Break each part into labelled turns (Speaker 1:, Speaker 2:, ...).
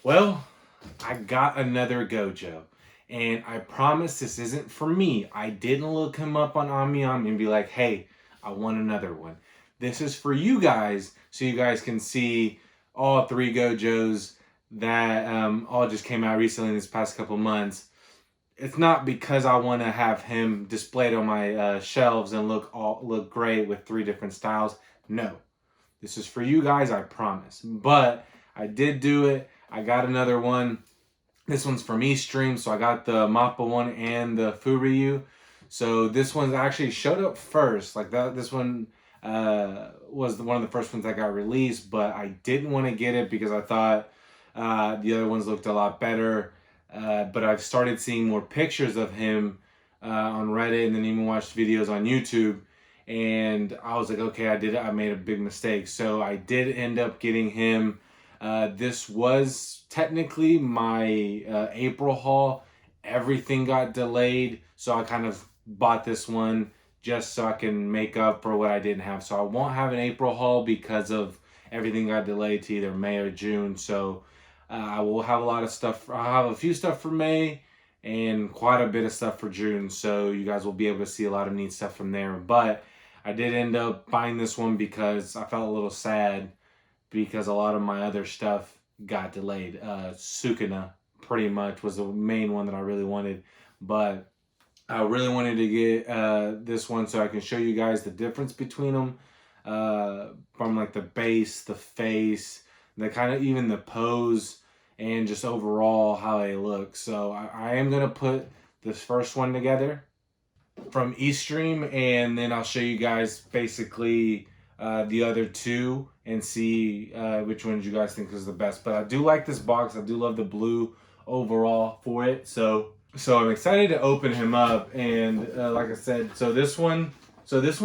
Speaker 1: Well, I got another Gojo. And I promise this isn't for me. I didn't look him up on AmiAmi and be like, hey, I want another one. This is for you guys, so you guys can see all three Gojos that all just came out recently in this past couple months. It's not because I want to have him displayed on my shelves and look great with three different styles. No, this is for you guys, I promise. But I did do it. I got another one. This one's from Estream, so I got the Mappa one and the Furyu. So this one actually showed up first. Like that, this one was one of the first ones that got released, but I didn't want to get it because I thought the other ones looked a lot better. But I've started seeing more pictures of him on Reddit and then even watched videos on YouTube. And I was like, okay, I made a big mistake. So I did end up getting him. This was technically my April haul. Everything got delayed, so I kind of bought this one just so I can make up for what I didn't have. So I won't have an April haul because of everything got delayed to either May or June. So I will have a lot of stuff. I'll have a few stuff for May and quite a bit of stuff for June. So you guys will be able to see a lot of neat stuff from there. But I did end up buying this one because I felt a little sad because a lot of my other stuff got delayed. Sukuna pretty much was the main one that I really wanted, but I really wanted to get this one so I can show you guys the difference between them from like the base, the face, the kind of even the pose, and just overall how they look. So I am going to put this first one together from Estream, and then I'll show you guys basically the other two and see which ones you guys think is the best. But I do like this box. I do love the blue overall for it. So I'm excited to open him up. And like I said, so this one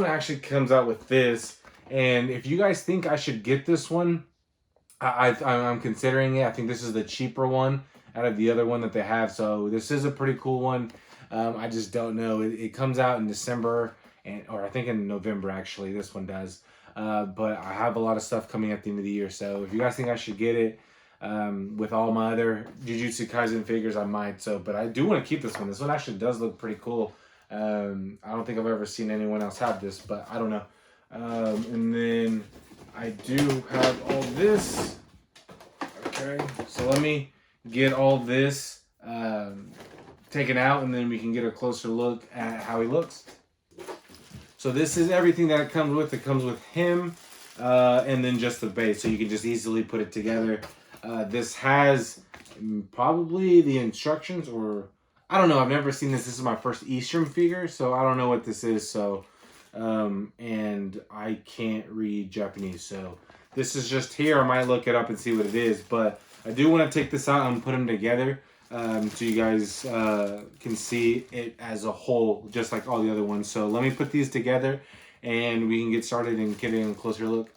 Speaker 1: actually comes out with this. And if you guys think I should get this one, I'm considering it. I think this is the cheaper one out of the other one that they have. So this is a pretty cool one. I just don't know. It comes out in December, or I think in November actually. This one does. But I have a lot of stuff coming at the end of the year. So if you guys think I should get it, with all my other Jujutsu Kaisen figures, I might. So, but I do want to keep this one. This one actually does look pretty cool. I don't think I've ever seen anyone else have this, but I don't know. And then I do have all this. Okay, so let me get all this taken out, and then we can get a closer look at how he looks. So this is everything that it comes with. It comes with him, and then just the base, so you can just easily put it together. This has probably the instructions, or I don't know. I've never seen this. This is my first Eastern figure, so I don't know what this is. So, and I can't read Japanese, so this is just here. I might look it up and see what it is, but I do want to take this out and put them together. So you guys can see it as a whole, just like all the other ones. So let me put these together and we can get started and get in a closer look.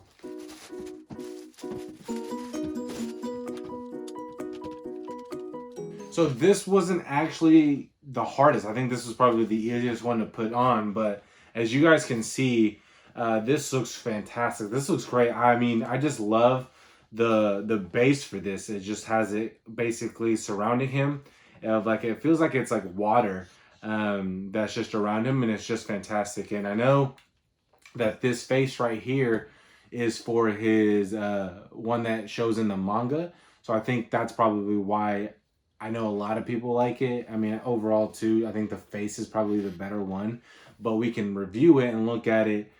Speaker 1: So this wasn't actually the hardest. I think this was probably the easiest one to put on, but as you guys can see, this looks fantastic. This looks great. I mean, I just love the base for this. It just has it basically surrounding him. Like it feels like it's like water that's just around him, and it's just fantastic. And I know that this face right here is for his one that shows in the manga. So I think that's probably why I know a lot of people like it. I mean, overall too, I think the face is probably the better one, but we can review it and look at it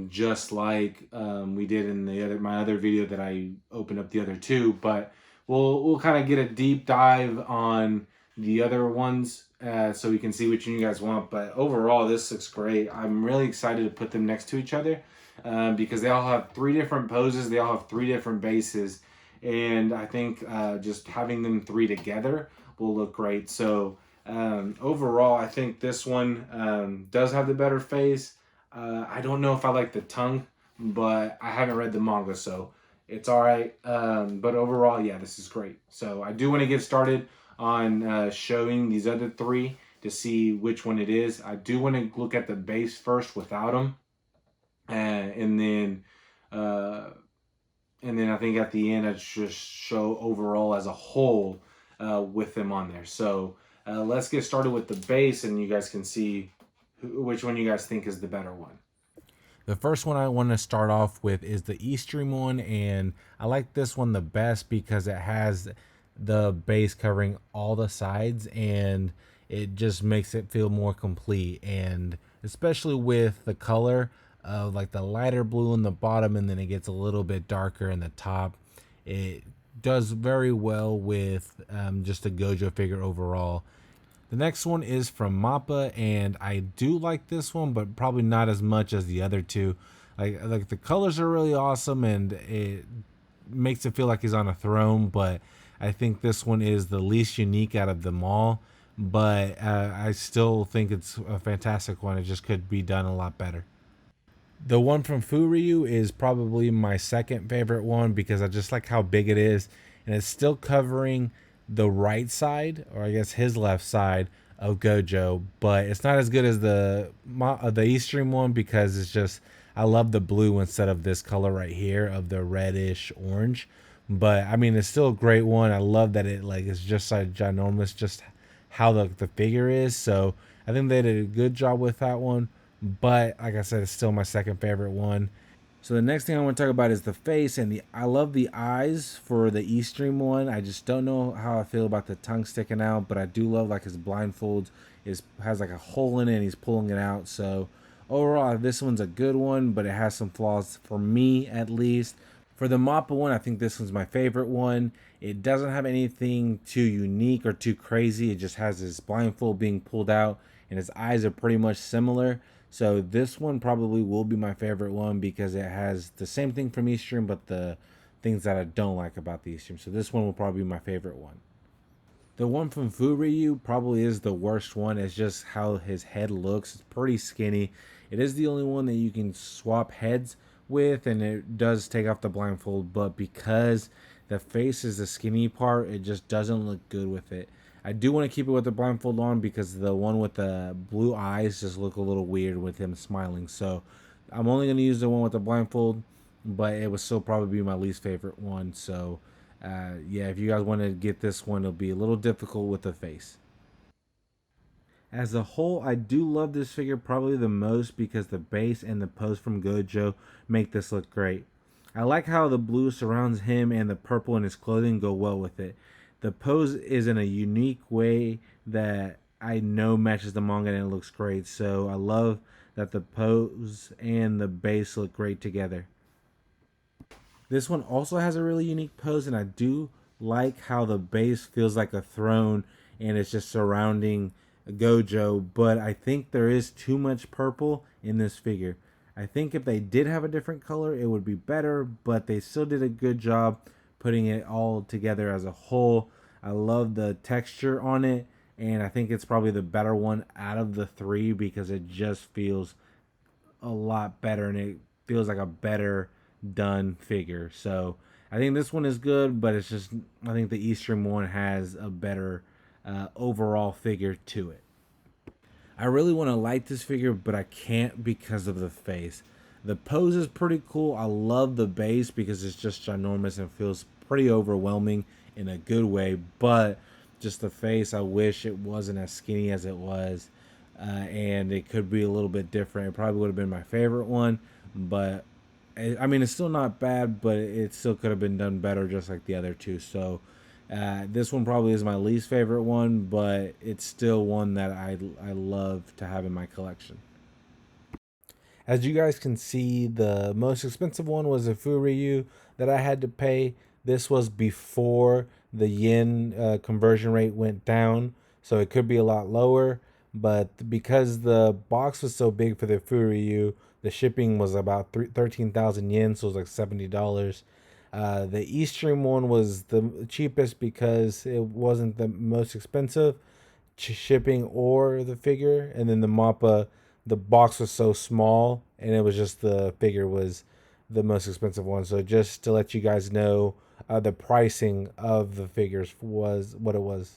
Speaker 1: just like we did in my other video that I opened up the other two. But we'll kind of get a deep dive on the other ones so we can see which one you guys want. But overall, this looks great. I'm really excited to put them next to each other because they all have three different poses. They all have three different bases. And I think just having them three together will look great. So overall, I think this one does have the better face. I don't know if I like the tongue, but I haven't read the manga, so it's all right. But overall, yeah, this is great. So I do want to get started on showing these other three to see which one it is. I do want to look at the base first without them. And then And then I think at the end I just show overall as a whole with them on there. So let's get started with the base, and you guys can see which one you guys think is the better one.
Speaker 2: The first one I want to start off with is the Estream one, and I like this one the best because it has the base covering all the sides, and it just makes it feel more complete. And especially with the color of like the lighter blue in the bottom, and then it gets a little bit darker in the top, it does very well with just a Gojo figure overall. The next one is from Mappa, and I do like this one, but probably not as much as the other two. Like the colors are really awesome, and it makes it feel like he's on a throne. But I think this one is the least unique out of them all. But I still think it's a fantastic one. It just could be done a lot better. The one from Furyu is probably my second favorite one because I just like how big it is, and it's still covering the right side, or I guess his left side of Gojo, but it's not as good as the Eastern one because it's just I love the blue instead of this color right here of the reddish orange. But I mean, it's still a great one. I love that it like it's just like ginormous, just how the figure is. So I think they did a good job with that one. But like I said, it's still my second favorite one. So the next thing I want to talk about is the face, and the I love the eyes for the Eastream one. I just don't know how I feel about the tongue sticking out, but I do love like his blindfold is has like a hole in it and he's pulling it out. So overall, this one's a good one, but it has some flaws for me at least. For the Mappa one, I think this one's my favorite one. It doesn't have anything too unique or too crazy. It just has his blindfold being pulled out, and his eyes are pretty much similar. So this one probably will be my favorite one because it has the same thing from Eastream, but the things that I don't like about the Eastream. So this one will probably be my favorite one. The one from Furyu probably is the worst one. It's just how his head looks. It's pretty skinny. It is the only one that you can swap heads with, and it does take off the blindfold. But because the face is the skinny part, it just doesn't look good with it. I do want to keep it with the blindfold on because the one with the blue eyes just look a little weird with him smiling. So I'm only going to use the one with the blindfold, but it would still probably be my least favorite one. So yeah, if you guys want to get this one, it'll be a little difficult with the face. As a whole, I do love this figure probably the most because the base and the pose from Gojo make this look great. I like how the blue surrounds him and the purple in his clothing go well with it. The pose is in a unique way that I know matches the manga and it looks great. So I love that the pose and the base look great together. This one also has a really unique pose, and I do like how the base feels like a throne and it's just surrounding Gojo. But I think there is too much purple in this figure. I think if they did have a different color, it would be better, but they still did a good job putting it all together as a whole. I love the texture on it, and I think it's probably the better one out of the three because it just feels a lot better and it feels like a better done figure. So I think this one is good, but it's just I think the Eastern one has a better overall figure to it. I really want to like this figure, but I can't because of the face. The pose is pretty cool. I love the base because it's just ginormous and feels pretty overwhelming in a good way. But just the face, I wish it wasn't as skinny as it was. And it could be a little bit different. It probably would have been my favorite one. But I mean, it's still not bad, but it still could have been done better, just like the other two. So this one probably is my least favorite one, but it's still one that I love to have in my collection. As you guys can see, the most expensive one was a Furyu that I had to pay. This was before the yen conversion rate went down, so it could be a lot lower. But because the box was so big for the Furyu, the shipping was about 13,000 yen, so it was like $70. The Eastern one was the cheapest because it wasn't the most expensive shipping or the figure, and then the Mappa, the box was so small, and it was just the figure was the most expensive one. So just to let you guys know, the pricing of the figures was what it was.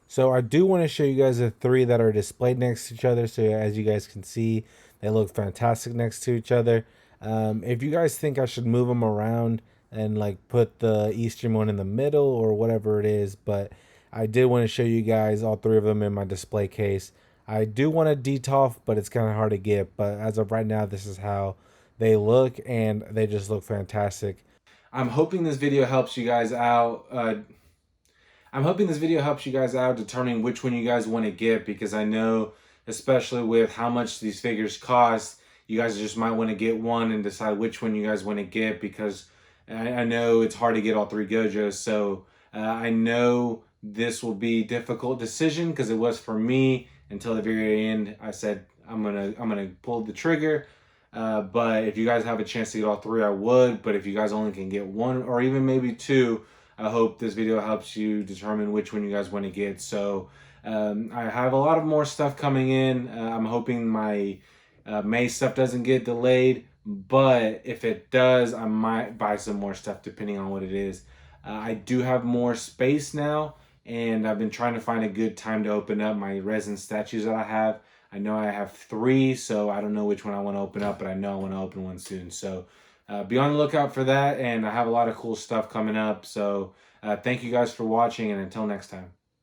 Speaker 2: So I do want to show you guys the three that are displayed next to each other. So as you guys can see, they look fantastic next to each other. If you guys think I should move them around and like put the Eastern one in the middle or whatever it is, but I did want to show you guys all three of them in my display case. I do want a DTOF, but it's kind of hard to get. But as of right now, this is how they look, and they just look fantastic.
Speaker 1: I'm hoping this video helps you guys out. I'm hoping this video helps you guys out determining which one you guys want to get, because I know, especially with how much these figures cost, you guys just might want to get one and decide which one you guys want to get, because I know it's hard to get all three Gojos. So I know this will be a difficult decision, because it was for me until the very end. I said I'm gonna pull the trigger. But if you guys have a chance to get all three, I would. But if you guys only can get one or even maybe two, I hope this video helps you determine which one you guys want to get. So I have a lot of more stuff coming in. I'm hoping my May stuff doesn't get delayed. But if it does, I might buy some more stuff depending on what it is. I do have more space now, and I've been trying to find a good time to open up my resin statues that I have. I know I have three, so I don't know which one I want to open up, but I know I want to open one soon. So be on the lookout for that, and I have a lot of cool stuff coming up. So thank you guys for watching, and until next time.